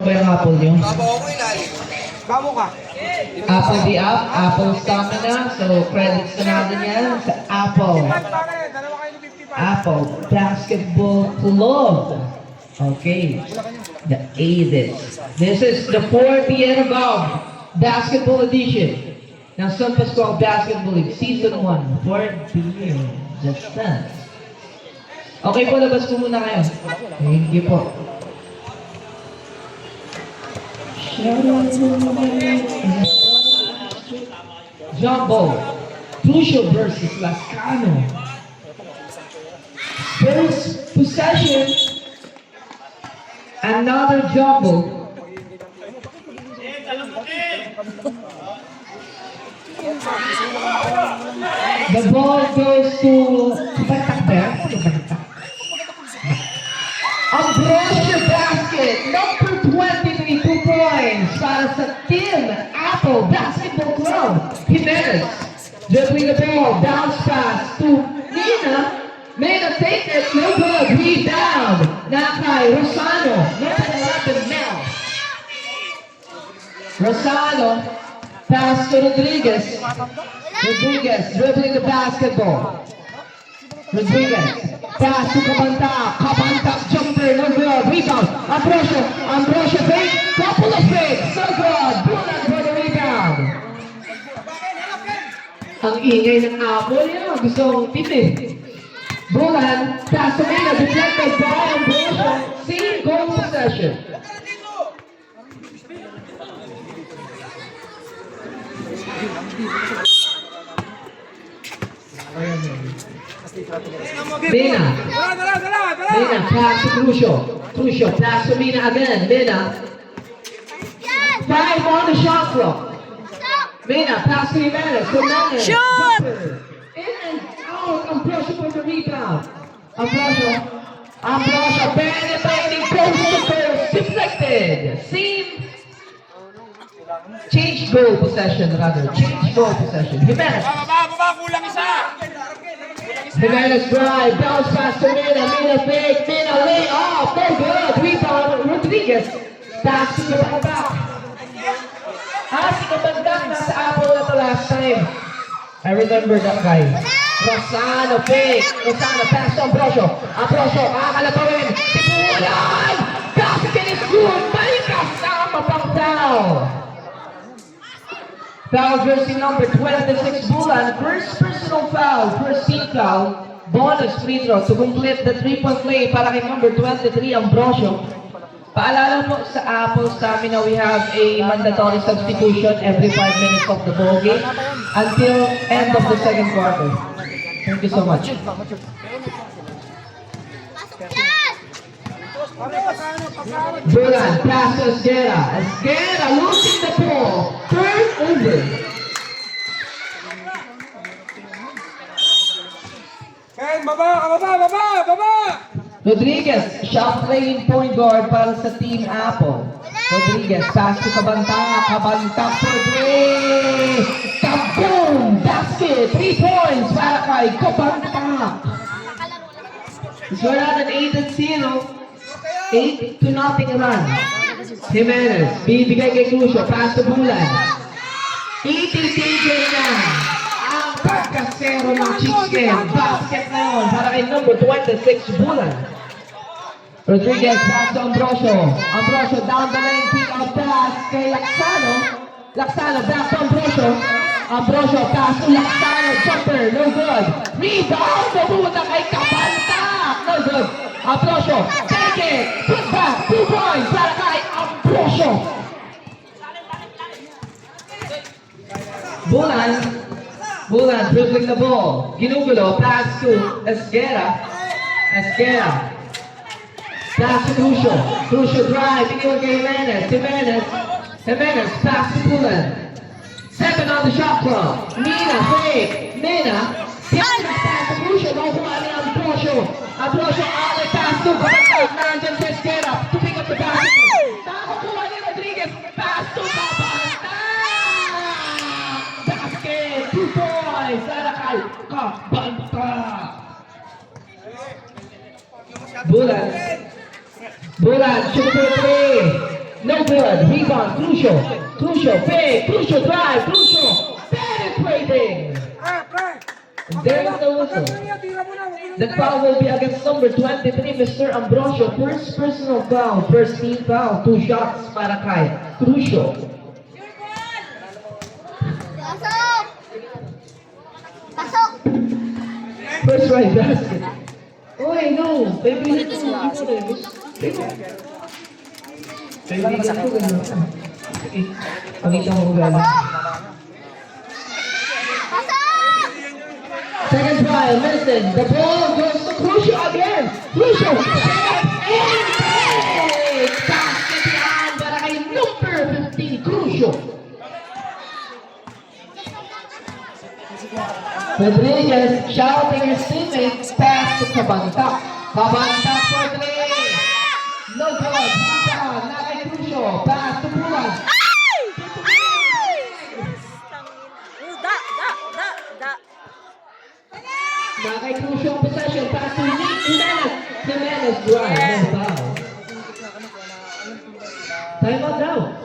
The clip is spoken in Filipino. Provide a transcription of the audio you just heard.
ba yung apple nyo? Babaw ko ilalim. Babaw ka. Apple the up, apple stamina. So, credits na natin yan sa Apple. Apple Basketball Club. Okay. The Avis. This is the 4 p.m. above basketball edition ng San Pascual Basketball League Season 1. 4 p.m. Just that. Okay po, labas po muna kayo. Thank you po. Jumbo. Crucial versus Lascano. First possession. Another jumbo. The ball goes to Ambrosio basket, number 23, 2 points para sa Team Apple Basketball Club. Jimenez dribbling the ball, bounce pass to Mina. Mina take it, no good, rebound. Nakay Rosano, number 11, Mel. Rosano, pass to Rodriguez. Rodriguez dribbling the basketball. Rodriguez, pass to Cabanta. Cabanta jumper, no good. Rebound. Ambrosio fake. Couple of fakes. So good. Bulan for the rebound. Ang ingay ng Apple yun. Gusto kong tipid. Bulan, pass to Mina. Deflected by Ambrosio. Same goal possession. Mina. Mina, pass to Crucio, pass to Mina again. Mina. 5 on the shot clock. Mina, pass to Jimenez. Shoot! In and out. Ambrosio for the rebound. Ambrosio, penetrating coast to coast. Deflected. Seam. Change goal possession rather. Change goal possession. Jimenez. Kulang isa. Jimenez drive, bounce pass to Mina, Mina fake, Mina lay off, no good, rebound, Rodriguez, pass to Kabandak. Si Kabandak nasa Apple na to last time. I remember that guy. Rosano fake, Rosano pass to Ambrosio, makakalapawin, Tibulan, basket is good, may kasama pang foul. Foul jersey number 26, Bulan. First personal foul, first team foul. Bonus free throw to complete the 3-point play para kay number 23, Ambrosio. Paalala po sa Apple Stamina, we have a mandatory substitution every 5 minutes of the ball game until end of the second quarter. Thank you so much. Bulan, pass to Esguera. Esguera losing the ball. Turnover. Ken, baba! Rodriguez, shot playing point guard para sa Team Apple. Rodriguez, pass to Cabanta. Cabanta for 3. Kaboom! Basket! 3 points para kay Cabanta. So we're at an 8-0. 8-0 run. Jimenez, bibigay kay Crucio, pass to Bulan. Ititigil na ang pagkasero ng Chicken. Basket na yun para kay number 26, Bulan. Rodriguez, pass to Ambrosio. Ambrosio down the lane, pick up pass kay Laxano. Laxano, back to Ambrosio. Ambrosio, pass to Laxano, jumper, no good. Rebound, nabuta kay Kabanta. No good. Ambrosio, take it, put back, 2 points para kay Ambrosio. Bulan dribbling the ball. Ginugulo, pass to Esguera. Pass to Crucio drive, iniwan kay Jimenez, pass to Bulan. 7 on the shot clock. Mina, fake. Pass to Crucio, makukuha ni Ambrosio. Ambrosio, pass to Kabanta. Nandyan si Esguera to pick up the basket. Nakakuha ni Rodriguez, pass to Kabanta. Basket, 2 points. Para kay Kabanta. Bulan, shoot for 3. No good. Rebound, Crucial. Crucial, big. Crucial drive. Crucial. Penetrating. And there is the whistle. The foul will be against number 23, Mr. Ambrosio. First personal foul, first team foul. 2 shots para kay Crucial. Pasok! Pasok! First right basket. Oy, no. Kaibigan ko. Kaibigan ko. Ganun. Sige. Pakita mo kung gano'n. Pasok! Second trial, Milton. The ball goes to Crucial again. Crucial. Basket yan para kay number 15, Crucial. Rodriguez shouting his teammates, pass to Cabantac. Cabantac for 3. No good. Rebound. Na kay Crucial. Pass to Pulan. Na kay Crucial possession. Pass to Nick Jimenez. Jimenez drive. No foul. Time out now.